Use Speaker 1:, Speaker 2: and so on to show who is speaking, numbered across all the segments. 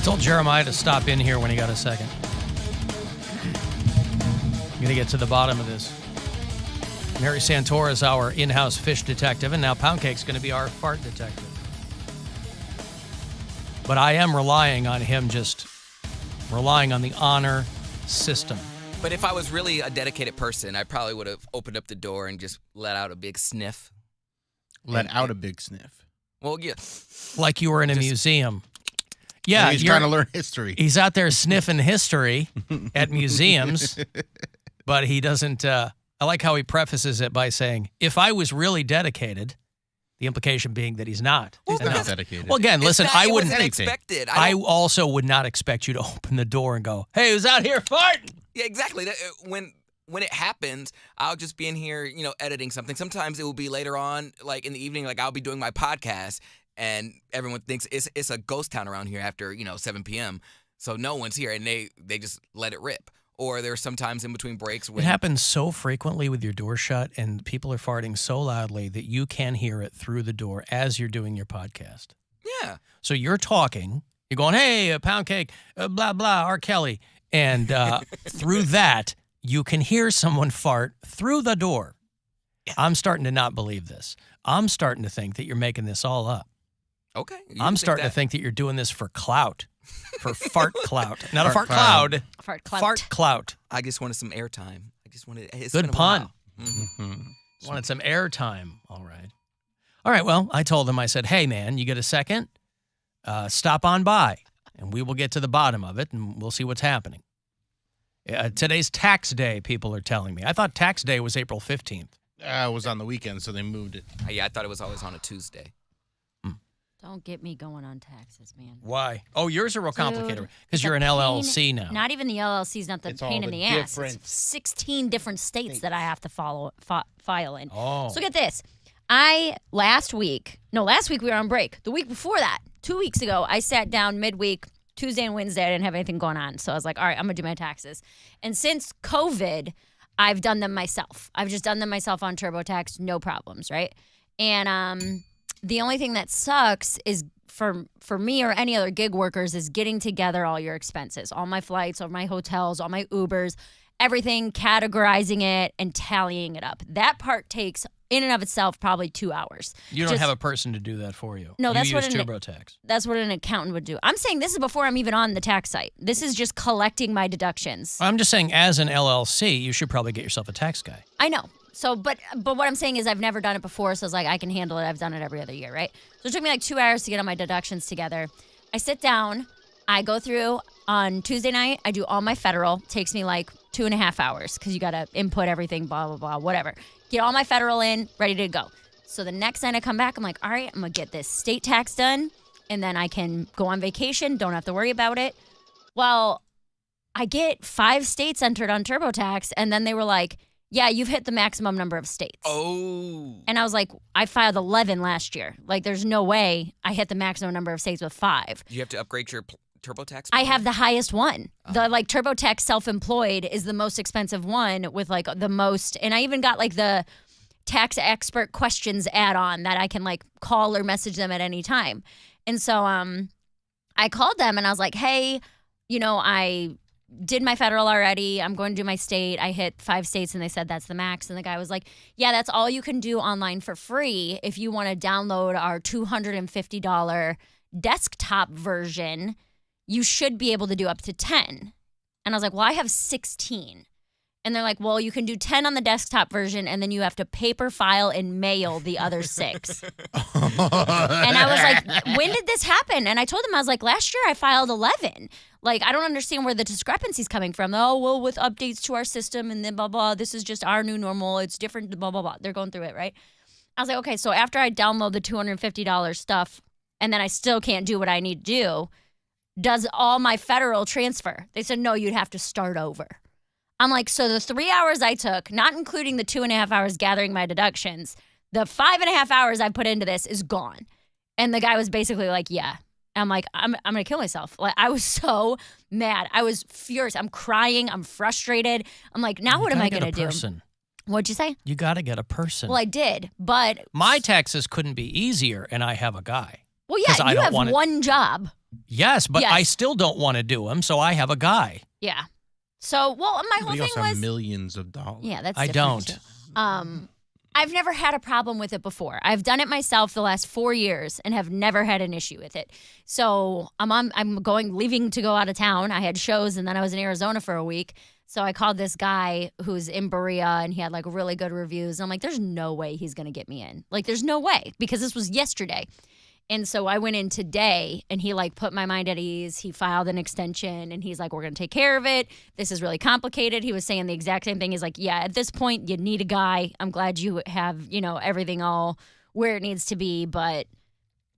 Speaker 1: told Jeremiah to stop in here when he got a second. I'm going to get to the bottom of this. Mary Santora is our in-house fish detective, and now Poundcake's going to be our fart detective. But I am relying on him, just relying on the honor system.
Speaker 2: But if I was really a dedicated person, I probably would have opened up the door and just let out a big sniff.
Speaker 3: A big sniff.
Speaker 2: Well, yeah.
Speaker 1: Like you were in a museum. Yeah,
Speaker 3: he's trying to learn history.
Speaker 1: He's out there sniffing history at museums, but he doesn't. I like how he prefaces it by saying, if I was really dedicated, the implication being that he's not.
Speaker 3: He's not dedicated.
Speaker 1: Well, again, listen, I wouldn't.
Speaker 2: Expected.
Speaker 1: I also would not expect you to open the door and go, hey, who's out here farting?
Speaker 2: Yeah, exactly. When it happens, I'll just be in here, editing something. Sometimes it will be later on, like in the evening, like I'll be doing my podcast, and everyone thinks it's a ghost town around here after 7 p.m. So no one's here, and they just let it rip. Or there's sometimes in between breaks when
Speaker 1: it happens so frequently with your door shut, and people are farting so loudly that you can hear it through the door as you're doing your podcast.
Speaker 2: Yeah.
Speaker 1: So you're talking, you're going, hey, Poundcake, blah blah, R. Kelly, and through that you can hear someone fart through the door. Yeah. I'm starting to not believe this. I'm starting to think that you're making this all up.
Speaker 2: Okay.
Speaker 1: I'm starting to think that you're doing this for clout, for fart clout. Not a fart cloud.
Speaker 4: Fart clout.
Speaker 1: Fart clout.
Speaker 2: I just wanted some airtime. It's
Speaker 1: good pun.
Speaker 2: Mm-hmm.
Speaker 1: Wanted some airtime. All right. Well, I told him, I said, hey, man, you get a second? Stop on by, and we will get to the bottom of it, and we'll see what's happening. Today's tax day, people are telling me. I thought tax day was April 15th.
Speaker 3: It was on the weekend, so they moved it.
Speaker 2: Yeah, I thought it was always on a Tuesday.
Speaker 4: Don't get me going on taxes, man.
Speaker 1: Why? Oh, yours are real complicated because you're an LLC now.
Speaker 4: Not even the LLC is not the pain in the ass. It's 16 different states that I have to file in.
Speaker 1: Oh.
Speaker 4: So get this. Last week we were on break. The week before that, 2 weeks ago, I sat down midweek, Tuesday and Wednesday. I didn't have anything going on. So I was like, all right, I'm going to do my taxes. And since COVID, I've done them myself. I've just done them myself on TurboTax, no problems, right? And the only thing that sucks is for me or any other gig workers is getting together all your expenses, all my flights, all my hotels, all my Ubers, everything, categorizing it and tallying it up. That part takes, in and of itself, probably 2 hours.
Speaker 1: You don't have a person to do that for you.
Speaker 4: No, that's
Speaker 1: you use TurboTax.
Speaker 4: That's what an accountant would do. I'm saying this is before I'm even on the tax site. This is just collecting my deductions.
Speaker 1: I'm just saying, as an LLC, you should probably get yourself a tax guy.
Speaker 4: I know. So, but what I'm saying is I've never done it before, so it's like I can handle it. I've done it every other year, right? So it took me like 2 hours to get all my deductions together. I sit down, I go through on Tuesday night, I do all my federal. Takes me like 2.5 hours because you got to input everything, blah, blah, blah, whatever. Get all my federal in, ready to go. So the next night I come back, I'm like, all right, I'm going to get this state tax done, and then I can go on vacation, don't have to worry about it. Well, I get 5 states entered on TurboTax, and then they were like, yeah, you've hit the maximum number of states.
Speaker 2: Oh.
Speaker 4: And I was like, I filed 11 last year. Like, there's no way I hit the maximum number of states with 5.
Speaker 2: Do you have to upgrade your TurboTax?
Speaker 4: I have the highest one. The TurboTax self-employed is the most expensive one with like the most. And I even got like the tax expert questions add-on that I can like call or message them at any time. And so I called them and I was like, hey, I did my federal already. I'm going to do my state. I hit 5 states and they said that's the max. And the guy was like, yeah, that's all you can do online for free. If you want to download our $250 desktop version, you should be able to do up to 10. And I was like, well, I have 16. And they're like, well, you can do 10 on the desktop version, and then you have to paper file and mail the other 6. And I was like, when did this happen? And I told them, I was like, last year I filed 11. Like, I don't understand where the discrepancy's coming from. Oh, well, with updates to our system and then blah, blah, this is just our new normal. It's different, blah, blah, blah. They're going through it, right? I was like, okay, so after I download the $250 stuff, and then I still can't do what I need to do, does all my federal transfer? They said, no, you'd have to start over. I'm like, so the 3 hours I took, not including the 2.5 hours gathering my deductions, the 5.5 hours I put into this is gone. And the guy was basically like, yeah. I'm like, I'm going to kill myself. Like, I was so mad. I was furious. I'm crying. I'm frustrated. I'm like, now what am I going to do? What'd you say?
Speaker 1: You got to get a person.
Speaker 4: Well, I did, but
Speaker 1: my taxes couldn't be easier, and I have a guy.
Speaker 4: Well, yeah, you have one job.
Speaker 1: Yes, but
Speaker 4: Yes.
Speaker 1: I still don't want to do them, so I have a guy.
Speaker 4: Yeah. So, well, my whole
Speaker 3: But you
Speaker 4: thing
Speaker 3: also have
Speaker 4: was
Speaker 3: millions of dollars.
Speaker 4: yeah, that's
Speaker 1: I
Speaker 4: different.
Speaker 1: don't.
Speaker 4: I've never had a problem with it before. I've done it myself the last 4 years and have never had an issue with it. So I'm leaving to go out of town. I had shows and then I was in Arizona for a week. So I called this guy who's in Berea and he had like really good reviews. And I'm like, there's no way he's going to get me in. Like, there's no way because this was yesterday. And so I went in today and he like put my mind at ease. He filed an extension and he's like, we're going to take care of it. This is really complicated. He was saying the exact same thing. He's like, yeah, at this point you need a guy. I'm glad you have, everything all where it needs to be. But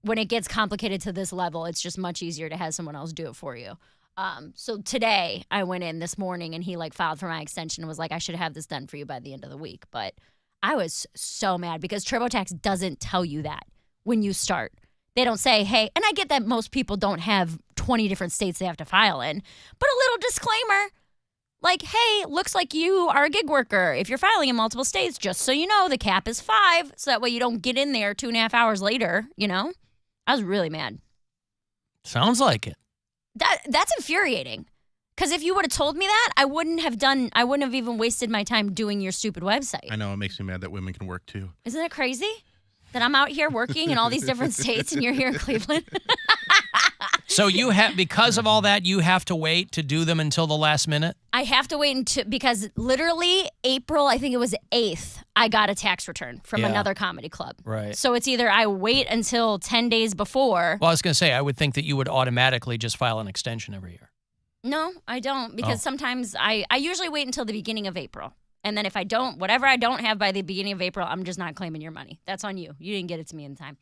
Speaker 4: when it gets complicated to this level, it's just much easier to have someone else do it for you. So today I went in this morning and he like filed for my extension and was like, I should have this done for you by the end of the week. But I was so mad because TurboTax doesn't tell you that when you start. They don't say, hey, and I get that most people don't have 20 different states they have to file in, but a little disclaimer, like, hey, looks like you are a gig worker. If you're filing in multiple states, just so you know, the cap is 5, so that way you don't get in there 2.5 hours later, I was really mad.
Speaker 1: Sounds like it.
Speaker 4: That's infuriating. Because if you would have told me that, I wouldn't have even wasted my time doing your stupid website.
Speaker 3: I know, it makes me mad that women can work too.
Speaker 4: Isn't that crazy? That I'm out here working in all these different states and you're here in Cleveland.
Speaker 1: So you have, because of all that, you have to wait to do them until the last minute?
Speaker 4: I have to wait because literally April, I think it was 8th, I got a tax return from another comedy club.
Speaker 1: Right.
Speaker 4: So it's either I wait until 10 days before.
Speaker 1: Well, I was going to say, I would think that you would automatically just file an extension every year.
Speaker 4: No, I don't because sometimes I usually wait until the beginning of April. And then if I don't, whatever I don't have by the beginning of April, I'm just not claiming your money. That's on you. You didn't get it to me in time.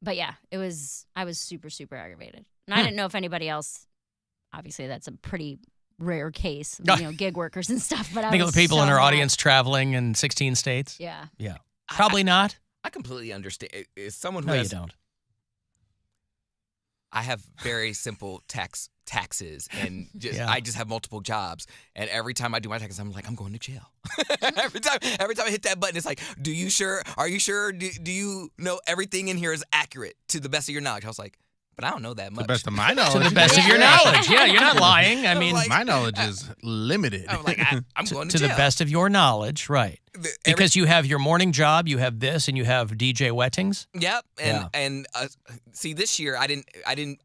Speaker 4: But yeah, I was super, super aggravated. And I didn't know if anybody else, obviously that's a pretty rare case, gig workers and stuff. But
Speaker 1: Think of the people in our audience traveling in 16 states.
Speaker 4: Yeah.
Speaker 1: Yeah. Probably not.
Speaker 2: I completely understand. As someone who
Speaker 1: No, you
Speaker 2: has,
Speaker 1: don't.
Speaker 2: I have very simple taxes, and
Speaker 1: Yeah.
Speaker 2: I just have multiple jobs. And every time I do my taxes, I'm like, I'm going to jail. every time I hit that button, it's like, Are you sure? Do you know everything in here is accurate to the best of your knowledge? I was like, but I don't know that much.
Speaker 3: To the best of my knowledge.
Speaker 1: To the best of your knowledge. Yeah, you're not lying. I mean,
Speaker 2: like-
Speaker 3: my knowledge is limited.
Speaker 2: I'm like, I'm going to
Speaker 1: to
Speaker 2: jail.
Speaker 1: the best of your knowledge, right. Because you have your morning job, you have this, and you have DJ wettings.
Speaker 2: Yep,
Speaker 1: Yeah.
Speaker 2: and see, this year I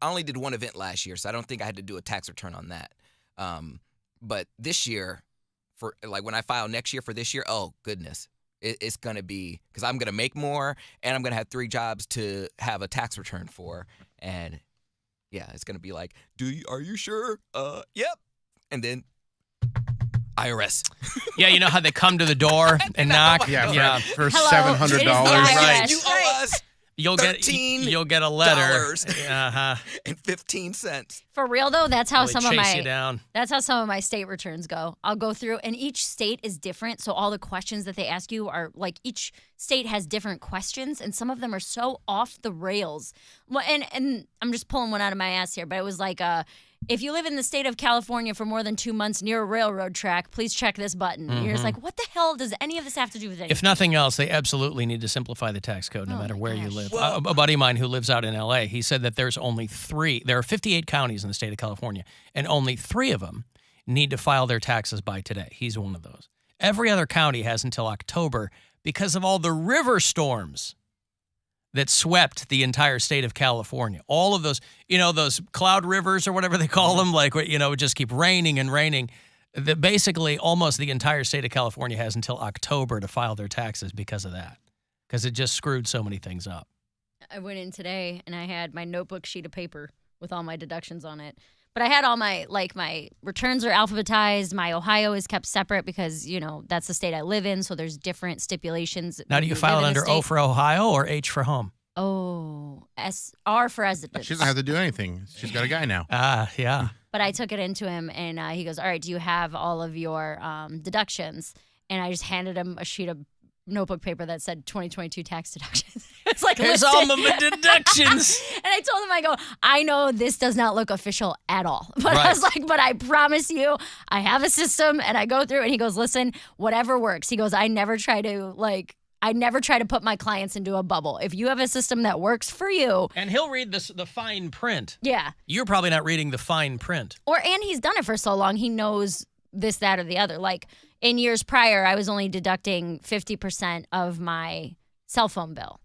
Speaker 2: only did one event last year, so I don't think I had to do a tax return on that. But this year, for like when I file next year for this year, oh goodness, it's gonna be because I'm gonna make more, and I'm gonna have 3 jobs to have a tax return for, and yeah, it's gonna be like, are you sure? Yep, and then IRS.
Speaker 1: Yeah, you know how they come to the door and knock?
Speaker 3: Yeah, for
Speaker 4: Hello,
Speaker 3: $700.
Speaker 4: it is the
Speaker 1: Right.
Speaker 4: IRS.
Speaker 2: You owe us
Speaker 1: You'll get a letter. Uh-huh.
Speaker 2: and 15 cents.
Speaker 4: For real though, that's how
Speaker 1: They
Speaker 4: some of
Speaker 1: chase you
Speaker 4: my
Speaker 1: down.
Speaker 4: that's how some of my state returns go. I'll go through, and each state is different. So all the questions that they ask you are like each state has different questions, and some of them are so off the rails. Well, and I'm just pulling one out of my ass here, but it was like if you live in the state of California for more than 2 months near a railroad track, please check this button. And you're just like, what the hell does any of this have to do with anything?
Speaker 1: If nothing else, they absolutely need to simplify the tax code no matter
Speaker 4: my
Speaker 1: where you
Speaker 4: gosh.
Speaker 1: live.
Speaker 2: Well-
Speaker 1: A buddy of mine who lives out in L.A., he said that there's only 3. There are 58 counties in the state of California, and only 3 of them need to file their taxes by today. He's one of those. Every other county has until October because of all the river storms that swept the entire state of California. All of those, those cloud rivers or whatever they call them, like, it just keep raining and raining. Basically, almost the entire state of California has until October to file their taxes because of that, because it just screwed so many things up.
Speaker 4: I went in today and I had my notebook sheet of paper with all my deductions on it. But I had all my returns are alphabetized. My Ohio is kept separate because, that's the state I live in. So there's different stipulations.
Speaker 1: Now,
Speaker 4: when
Speaker 1: do you
Speaker 4: live
Speaker 1: file
Speaker 4: in
Speaker 1: it
Speaker 4: a
Speaker 1: under
Speaker 4: state.
Speaker 1: O for Ohio or H for home?
Speaker 4: Oh, R for residence.
Speaker 3: She doesn't have to do anything. She's got a guy now.
Speaker 1: Yeah.
Speaker 4: But I took it into him and he goes, all right, do you have all of your deductions? And I just handed him a sheet of notebook paper that said 2022 tax deductions. It's like,
Speaker 1: Here's
Speaker 4: listed.
Speaker 1: all my deductions.
Speaker 4: And I told him, I know this does not look official at all. But I
Speaker 1: Right.
Speaker 4: was like, but I promise you, I have a system and I go through. And he goes, listen, whatever works. He goes, I never try to I never try to put my clients into a bubble. If you have a system that works for you.
Speaker 1: And he'll read the fine print.
Speaker 4: Yeah.
Speaker 1: You're probably not reading the fine print.
Speaker 4: And he's done it for so long, he knows this, that, or the other. Like in years prior, I was only deducting 50% of my cell phone bill.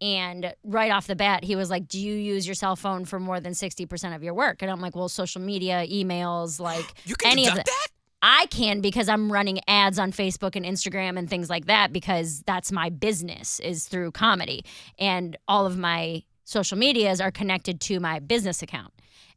Speaker 4: And right off the bat, he was like, do you use your cell phone for more than 60% of your work? And I'm like, well, social media, emails, like
Speaker 2: You can
Speaker 4: any of
Speaker 2: deduct that?
Speaker 4: I can, because I'm running ads on Facebook and Instagram and things like that, because that's my business, is through comedy. And all of my social medias are connected to my business account.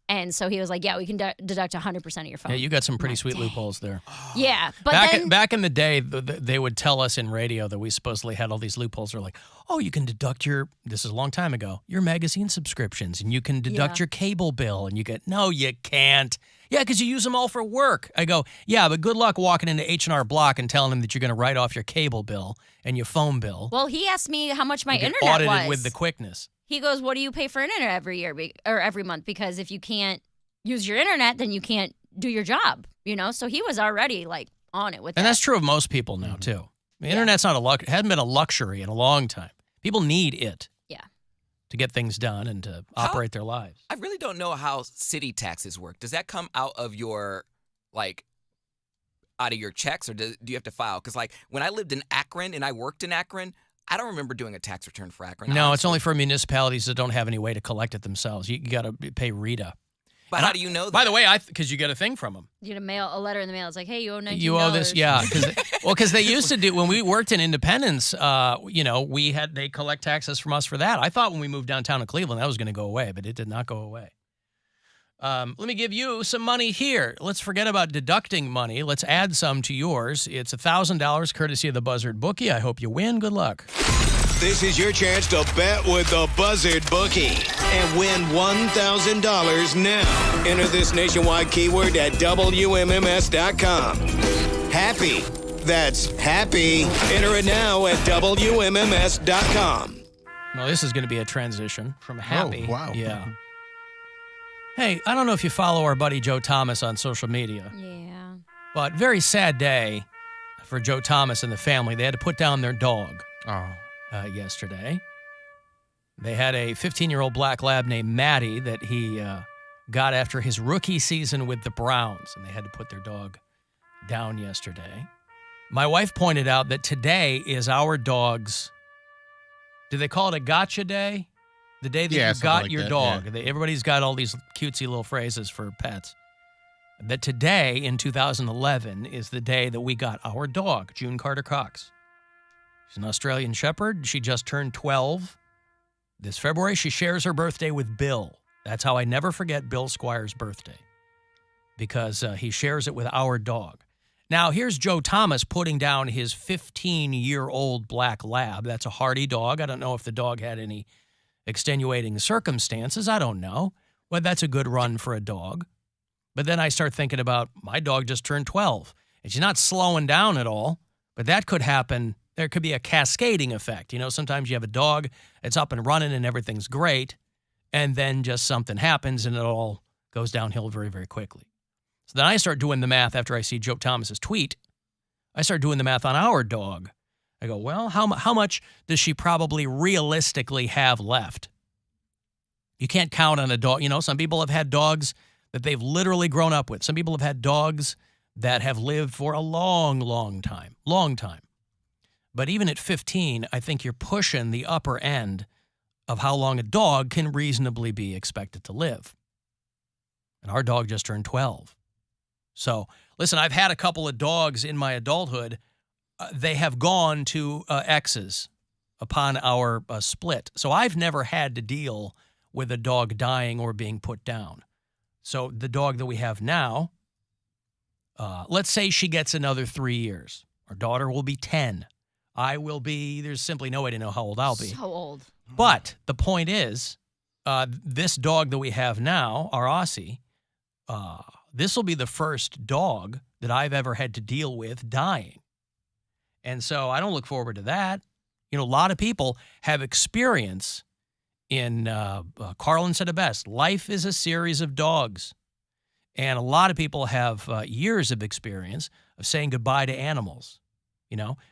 Speaker 4: And so he was like, yeah, we can deduct 100% of your phone.
Speaker 1: Yeah, you got some pretty sweet
Speaker 4: dang.
Speaker 1: loopholes there.
Speaker 4: Yeah. But
Speaker 1: Back in the day, they would tell us in radio that we supposedly had all these loopholes. They're like, oh, you can deduct this is a long time ago, your magazine subscriptions, and you can deduct your cable bill. And you get, no, you can't. Yeah, because you use them all for work. I go, yeah, but good luck walking into H&R Block and telling them that you're going to write off your cable bill and your phone bill.
Speaker 4: well, he asked me how much my
Speaker 1: You get
Speaker 4: internet
Speaker 1: audited
Speaker 4: was.
Speaker 1: with the quickness.
Speaker 4: He goes, what do you pay for internet every year or every month? Because if you can't use your internet, then you can't do your job, So he was already like on it with
Speaker 1: And
Speaker 4: that.
Speaker 1: that's true of most people now, too. The internet's not hasn't been a luxury in a long time. People need it.
Speaker 4: Yeah.
Speaker 1: To get things done and to operate their lives.
Speaker 2: I really don't know how city taxes work. Does that come out of your, out of your checks, or do you have to file? Because, when I lived in Akron and I worked in Akron, I don't remember doing a tax return for Akron.
Speaker 1: No,
Speaker 2: honestly.
Speaker 1: it's only for municipalities that don't have any way to collect it themselves. You got to pay Rita.
Speaker 2: But how do you know that?
Speaker 1: By the way, because you get a thing from them.
Speaker 4: You get a letter in the mail. It's like, hey, you owe $19.
Speaker 1: You owe this, yeah. Because they used to do, when we worked in Independence, they collect taxes from us for that. I thought when we moved downtown to Cleveland, that was going to go away, but it did not go away. Let me give you some money here. Let's forget about deducting money. Let's add some to yours. It's $1,000 courtesy of the Buzzard Bookie. I hope you win. Good luck.
Speaker 5: This is your chance to bet with the Buzzard Bookie and win $1,000 now. Enter this nationwide keyword at WMMS.com. Happy. That's happy. Enter it now at WMMS.com.
Speaker 1: Well, this is going to be a transition from happy.
Speaker 3: Oh, wow.
Speaker 1: Yeah. Hey, I don't know if you follow our buddy Joe Thomas on social media,
Speaker 4: Yeah.
Speaker 1: but very sad day for Joe Thomas and the family. They had to put down their dog
Speaker 3: Oh.
Speaker 1: yesterday. They had a 15-year-old black lab named Maddie that he got after his rookie season with the Browns, and they had to put their dog down yesterday. My wife pointed out that today is our dog's, do they call it a gotcha day? The day that you
Speaker 3: something
Speaker 1: got
Speaker 3: like
Speaker 1: your
Speaker 3: that,
Speaker 1: dog.
Speaker 3: yeah.
Speaker 1: Everybody's got all these cutesy little phrases for pets. That today in 2011 is the day that we got our dog, June Carter Cox. She's an Australian Shepherd. She just turned 12 this February. She shares her birthday with Bill. That's how I never forget Bill Squire's birthday, because he shares it with our dog. Now, here's Joe Thomas putting down his 15-year-old black lab. That's a hardy dog. I don't know if the dog had any extenuating circumstances. I don't know. Well, that's a good run for a dog. But then I start thinking about my dog just turned 12, and she's not slowing down at all, but that could happen. There could be a cascading effect. Sometimes you have a dog, it's up and running and everything's great, and then just something happens and it all goes downhill very, very quickly. So then I start doing the math after I see Joe Thomas's tweet. I start doing the math on our dog. I go, well, how much does she probably realistically have left? You can't count on a dog. Some people have had dogs that they've literally grown up with. Some people have had dogs that have lived for a long, long time. But even at 15, I think you're pushing the upper end of how long a dog can reasonably be expected to live. And our dog just turned 12. So, listen, I've had a couple of dogs in my adulthood. They have gone to exes upon our split. So I've never had to deal with a dog dying or being put down. So the dog that we have now, let's say she gets another 3 years. Our daughter will be 10. I will be, there's simply no way to know how old I'll be.
Speaker 4: So old.
Speaker 1: But the point is, this dog that we have now, our Aussie, this will be the first dog that I've ever had to deal with dying. And so I don't look forward to that. A lot of people have experience in, Carlin said it best, life is a series of dogs. And a lot of people have years of experience of saying goodbye to animals.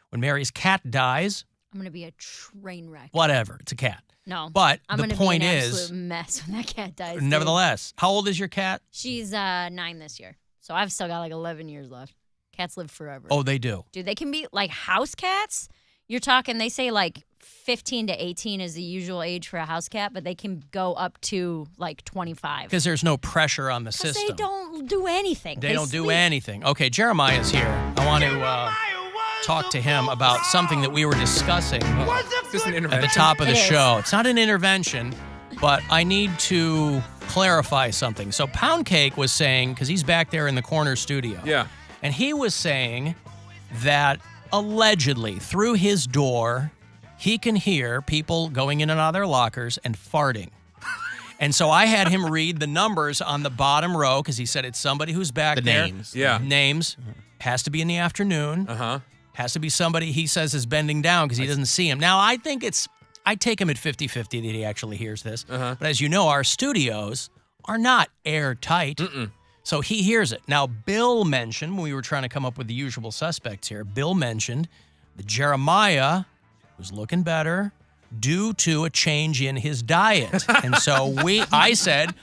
Speaker 1: When Mary's cat dies,
Speaker 4: I'm going to be a train wreck.
Speaker 1: Whatever. It's a cat.
Speaker 4: No.
Speaker 1: But
Speaker 4: I'm
Speaker 1: the
Speaker 4: gonna
Speaker 1: point
Speaker 4: be an
Speaker 1: is,
Speaker 4: absolute mess when that cat dies. dude.
Speaker 1: nevertheless, how old is your cat?
Speaker 4: She's 9 this year. So I've still got like 11 years left. Cats live forever.
Speaker 1: Oh, they do.
Speaker 4: Dude, they can be like house cats. You're talking, they say like 15 to 18 is the usual age for a house cat, but they can go up to like 25.
Speaker 1: Because there's no pressure on the
Speaker 4: Because
Speaker 1: system.
Speaker 4: they don't do anything.
Speaker 1: They don't do
Speaker 4: sleep.
Speaker 1: anything. Okay, Jeremiah's here. I want to talk to him about something that we were discussing
Speaker 3: Is this an
Speaker 1: at
Speaker 3: intervention?
Speaker 1: the top of the
Speaker 4: It is.
Speaker 1: show. It's not an intervention, but I need to clarify something. So Poundcake was saying, because he's back there in the corner studio.
Speaker 6: Yeah.
Speaker 1: And he was saying that allegedly through his door, he can hear people going in and out of their lockers and farting. And so I had him read the numbers on the bottom row because he said it's somebody who's back
Speaker 3: The
Speaker 1: there.
Speaker 3: names.
Speaker 6: Yeah.
Speaker 1: Names. Has to be in the afternoon.
Speaker 6: Uh-huh.
Speaker 1: Has to be somebody he says is bending down because he doesn't see him. Now, I think I take him at 50-50 that he actually hears this.
Speaker 6: Uh-huh.
Speaker 1: But as you know, our studios are not airtight. So he hears it. Now, Bill mentioned, when we were trying to come up with the usual suspects here, Bill mentioned that Jeremiah was looking better due to a change in his diet. And so I said,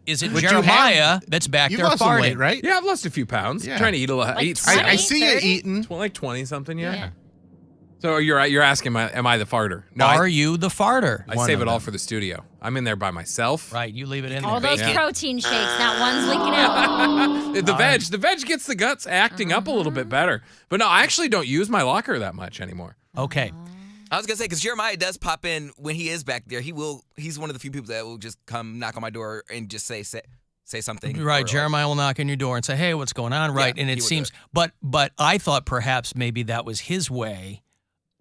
Speaker 1: is it
Speaker 3: Would you
Speaker 1: Jeremiah that's back
Speaker 3: You've
Speaker 1: there
Speaker 3: lost some
Speaker 1: farting?
Speaker 3: weight, right?
Speaker 6: Yeah, I've lost a few pounds.
Speaker 3: Yeah.
Speaker 6: Trying to eat a lot.
Speaker 4: Like
Speaker 6: Eat
Speaker 4: 20?
Speaker 3: I see you
Speaker 4: 30?
Speaker 3: eating.
Speaker 6: like 20 something. Yeah.
Speaker 4: Yeah.
Speaker 6: So you're asking, am I the farter? No,
Speaker 1: Are you the farter?
Speaker 6: I
Speaker 3: One
Speaker 6: save
Speaker 3: of
Speaker 6: it all
Speaker 3: them.
Speaker 6: for the studio. I'm in there by myself.
Speaker 1: Right, you leave it in
Speaker 4: All
Speaker 1: there.
Speaker 4: those
Speaker 6: Yeah.
Speaker 4: protein shakes, not one's leaking out.
Speaker 6: The veg gets the guts acting up a little bit better. But no, I actually don't use my locker that much anymore.
Speaker 1: Okay.
Speaker 2: I was gonna say because Jeremiah does pop in when he is back there. He's one of the few people that will just come knock on my door and just say something.
Speaker 1: Right,
Speaker 2: or, like,
Speaker 1: Jeremiah will knock on your door and say, "Hey, what's going on?" Right,
Speaker 2: Yeah,
Speaker 1: and
Speaker 2: he
Speaker 1: it
Speaker 2: will do
Speaker 1: seems,
Speaker 2: it.
Speaker 1: but I thought perhaps maybe that was his way.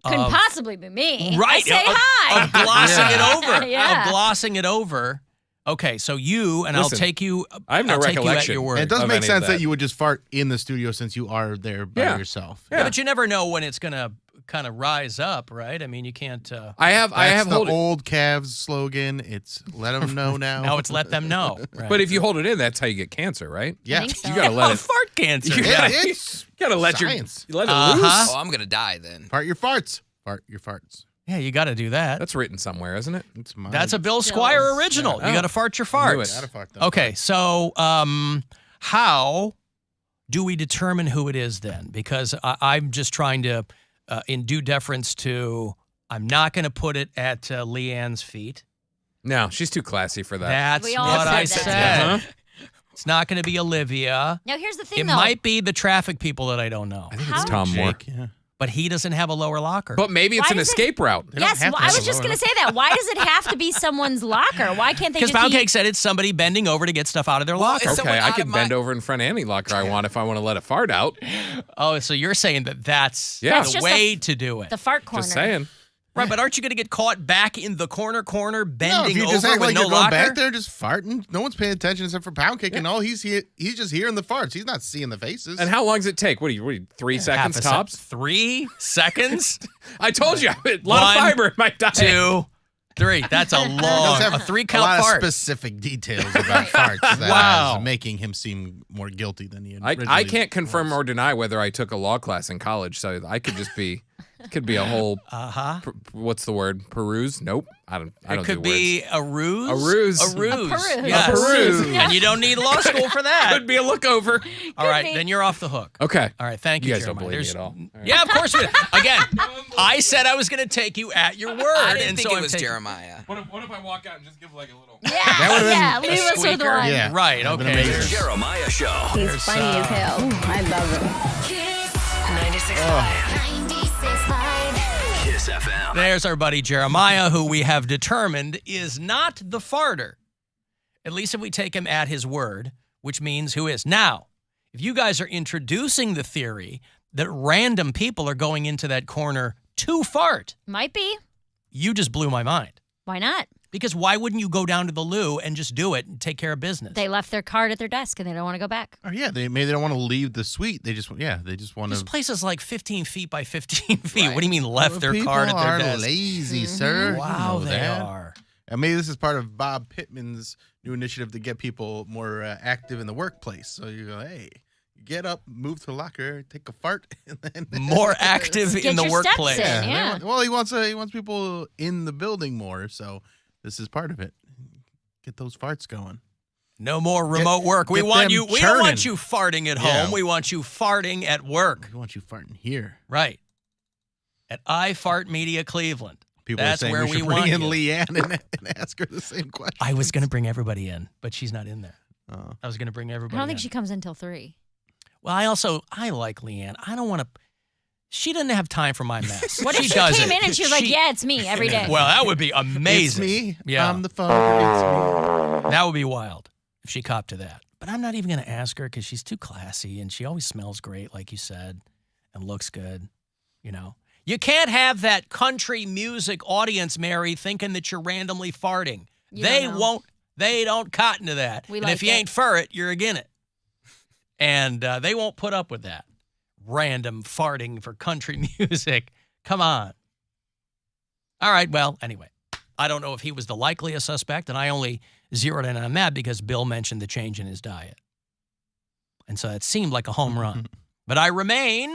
Speaker 4: Couldn't
Speaker 1: of-
Speaker 4: possibly be me.
Speaker 1: Right,
Speaker 4: I say hi.
Speaker 1: of glossing
Speaker 3: Yeah.
Speaker 1: it over.
Speaker 4: Yeah.
Speaker 1: Of glossing it over. Okay, so you and
Speaker 6: Listen,
Speaker 1: I'll take you.
Speaker 6: I have no
Speaker 1: I'll take you at
Speaker 6: recollection.
Speaker 1: your word.
Speaker 3: And it does
Speaker 6: Of
Speaker 3: make
Speaker 6: any of
Speaker 3: sense that
Speaker 6: that.
Speaker 3: you would just fart in the studio since you are there by
Speaker 6: Yeah.
Speaker 3: yourself.
Speaker 1: Yeah, but you never know when it's gonna kind of rise up, right? I mean, you can't.
Speaker 6: I have
Speaker 3: That's the
Speaker 6: hold it.
Speaker 3: old Cavs slogan. It's let them know now.
Speaker 1: Now it's let them know. Right.
Speaker 6: But if you hold it in, that's how you get cancer, right?
Speaker 3: yeah,
Speaker 4: think so.
Speaker 6: You gotta let it.
Speaker 1: fart cancer.
Speaker 6: Yeah.
Speaker 3: it's
Speaker 6: You gotta let
Speaker 3: science.
Speaker 6: you let it
Speaker 1: Uh-huh.
Speaker 6: loose.
Speaker 2: Oh, I'm gonna die then.
Speaker 3: Fart your farts. Fart your farts.
Speaker 1: Yeah, you got to do that.
Speaker 6: That's written somewhere, isn't it?
Speaker 3: It's mine.
Speaker 1: That's a Bill Squire original.
Speaker 6: Yeah.
Speaker 1: You got to fart your
Speaker 6: I knew
Speaker 1: farts.
Speaker 6: it.
Speaker 3: Gotta fart them.
Speaker 1: Okay, so how do we determine who it is then? Because I'm just trying to, in due deference to, I'm not going to put it at Leanne's feet.
Speaker 6: No, she's too classy for that.
Speaker 1: That's
Speaker 4: We all
Speaker 1: what
Speaker 4: said
Speaker 1: I
Speaker 4: that.
Speaker 1: said.
Speaker 6: Uh-huh.
Speaker 1: It's not going to be Olivia.
Speaker 4: Now here's the thing,
Speaker 1: It
Speaker 4: though.
Speaker 1: might be the traffic people that I don't know.
Speaker 6: I think
Speaker 4: How-
Speaker 6: it's Tom Moore.
Speaker 3: Jake, yeah.
Speaker 1: But he doesn't have a lower locker.
Speaker 6: But maybe it's
Speaker 4: Why
Speaker 6: an
Speaker 4: does it-
Speaker 6: escape route.
Speaker 3: They don't
Speaker 4: Yes,
Speaker 3: have to
Speaker 4: I
Speaker 3: have
Speaker 4: was
Speaker 3: a
Speaker 4: just
Speaker 3: lower
Speaker 4: going to say that. Why does it have to be someone's locker? Why can't they
Speaker 1: Because
Speaker 4: just
Speaker 1: Poundcake
Speaker 4: be...
Speaker 1: said it's somebody bending over to get stuff out of their
Speaker 2: Well,
Speaker 1: locker.
Speaker 2: it's someone
Speaker 6: Okay, I
Speaker 2: out
Speaker 6: can
Speaker 2: of
Speaker 6: bend
Speaker 2: my-
Speaker 6: over in front of any locker I want if I want to let a fart out.
Speaker 1: Oh, so you're saying that that's
Speaker 6: Yeah.
Speaker 4: That's
Speaker 1: the
Speaker 4: just
Speaker 1: way to do it.
Speaker 4: the fart corner?
Speaker 6: Just saying.
Speaker 1: Right, but aren't you going to get caught back in the corner,
Speaker 3: No,
Speaker 1: bending
Speaker 3: if you
Speaker 1: over
Speaker 3: just act
Speaker 1: with
Speaker 3: like
Speaker 1: no
Speaker 3: you're going
Speaker 1: locker?
Speaker 3: back there, just farting. No one's paying attention except for Poundcake, and all he's just hearing the farts. He's not seeing the faces.
Speaker 6: And how long does it take? What are you 3 seconds
Speaker 1: Half a
Speaker 6: tops?
Speaker 1: 3 seconds?
Speaker 6: I told you, a lot of
Speaker 1: One,
Speaker 6: fiber in my diet.
Speaker 1: 2, 3. That's a
Speaker 3: He does
Speaker 1: long,
Speaker 3: have
Speaker 1: a 3
Speaker 3: a
Speaker 1: count
Speaker 3: lot
Speaker 1: fart.
Speaker 3: of specific details about farts that
Speaker 1: Wow.
Speaker 3: is making him seem more guilty than he
Speaker 6: I
Speaker 3: originally
Speaker 6: can't confirm
Speaker 3: was.
Speaker 6: or deny whether I took a law class in college, so I could just be, could be a whole,
Speaker 1: Uh-huh.
Speaker 6: what's the word? Peruse? Nope. I don't
Speaker 1: It could
Speaker 6: do
Speaker 1: be a ruse.
Speaker 6: A ruse.
Speaker 1: A ruse.
Speaker 4: A peruse.
Speaker 1: Yes.
Speaker 6: A peruse.
Speaker 1: And you don't need law school for
Speaker 6: words.
Speaker 1: that.
Speaker 6: Could be a look over.
Speaker 1: All right,
Speaker 4: be.
Speaker 1: then you're off the hook.
Speaker 6: Okay.
Speaker 1: All right, thank you,
Speaker 6: You guys don't
Speaker 1: Jeremiah.
Speaker 6: believe me
Speaker 1: There's-
Speaker 6: at all. All right.
Speaker 1: Yeah, of course we do. Again, I said I was going to take you at your word.
Speaker 2: I didn't
Speaker 1: and
Speaker 2: think
Speaker 1: so
Speaker 2: it
Speaker 1: I'm
Speaker 2: was
Speaker 1: taking-
Speaker 2: Jeremiah.
Speaker 6: What if I walk out and just give like a little...
Speaker 4: Yeah,
Speaker 3: would've
Speaker 4: yeah.
Speaker 3: been
Speaker 4: Leave us with
Speaker 1: squeaker.
Speaker 4: one.
Speaker 3: Yeah.
Speaker 1: Right,
Speaker 3: That'd been
Speaker 1: okay.
Speaker 3: amazing.
Speaker 5: Jeremiah Show.
Speaker 7: He's
Speaker 1: There's,
Speaker 7: funny as hell. I love him.
Speaker 5: 96.5. Kiss FM.
Speaker 1: There's our buddy Jeremiah, who we have determined is not the farter. At least if we take him at his word, which means who is. Now, if you guys are introducing the theory that random people are going into that corner to fart,
Speaker 4: Might be.
Speaker 1: you just blew my mind.
Speaker 4: Why not?
Speaker 1: Because why wouldn't you go down to the loo and just do it and take care of business?
Speaker 4: They left their card at their desk and they don't want to go back.
Speaker 3: Or maybe they don't want to leave the suite. They just want
Speaker 1: This
Speaker 3: to.
Speaker 1: place is like 15 feet by 15 feet.
Speaker 2: Right.
Speaker 1: What do you mean left their
Speaker 3: People
Speaker 1: card at their
Speaker 3: are
Speaker 1: desk?
Speaker 3: lazy, sir. You
Speaker 1: Wow,
Speaker 3: know
Speaker 1: they
Speaker 3: that.
Speaker 1: are.
Speaker 3: And maybe this is part of Bob Pittman's new initiative to get people more active in the workplace. So you go, hey, get up, move to the locker, take a fart, and then
Speaker 1: More active
Speaker 4: Get
Speaker 1: in the
Speaker 4: your steps
Speaker 1: workplace.
Speaker 4: in.
Speaker 3: They
Speaker 4: Yeah.
Speaker 3: well, he wants people in the building more, so this is part of it. Get those farts going.
Speaker 1: No more remote work. We
Speaker 3: get
Speaker 1: want
Speaker 3: them
Speaker 1: you. We don't want
Speaker 3: churning.
Speaker 1: you farting at
Speaker 3: Yeah.
Speaker 1: home. We want you farting at work.
Speaker 3: We want you farting here.
Speaker 1: Right. At iFart Media Cleveland.
Speaker 3: People
Speaker 1: That's
Speaker 3: are saying
Speaker 1: where
Speaker 3: we
Speaker 1: we
Speaker 3: should
Speaker 1: want
Speaker 3: bring in
Speaker 1: you.
Speaker 3: Leanne and ask her the same question.
Speaker 1: I was going to bring everybody in, but she's not in there.
Speaker 3: Oh.
Speaker 1: I was going to bring everybody
Speaker 4: I don't think
Speaker 1: in.
Speaker 4: she comes until 3.
Speaker 1: Well, I like Leanne. I don't want to. She doesn't have time for my mess.
Speaker 4: What if she
Speaker 1: does
Speaker 4: came
Speaker 1: it.
Speaker 4: in and she was like, "Yeah, it's me every day."
Speaker 1: Well, that would be amazing.
Speaker 3: It's me.
Speaker 1: Yeah.
Speaker 3: I'm the phone. It's me.
Speaker 1: That would be wild if she copped to that. But I'm not even going to ask her because she's too classy and she always smells great, like you said, and looks good. You know, you can't have that country music audience, Mary, thinking that you're randomly farting.
Speaker 4: You
Speaker 1: They
Speaker 4: don't know.
Speaker 1: won't. They don't cotton to that.
Speaker 4: We
Speaker 1: and
Speaker 4: like
Speaker 1: if you
Speaker 4: it.
Speaker 1: ain't for it, you're again it. And they won't put up with that. Random farting for country music. Come on. All right. Well, anyway, I don't know if he was the likeliest suspect, and I only zeroed in on that because Bill mentioned the change in his diet. And so it seemed like a home run. But I remain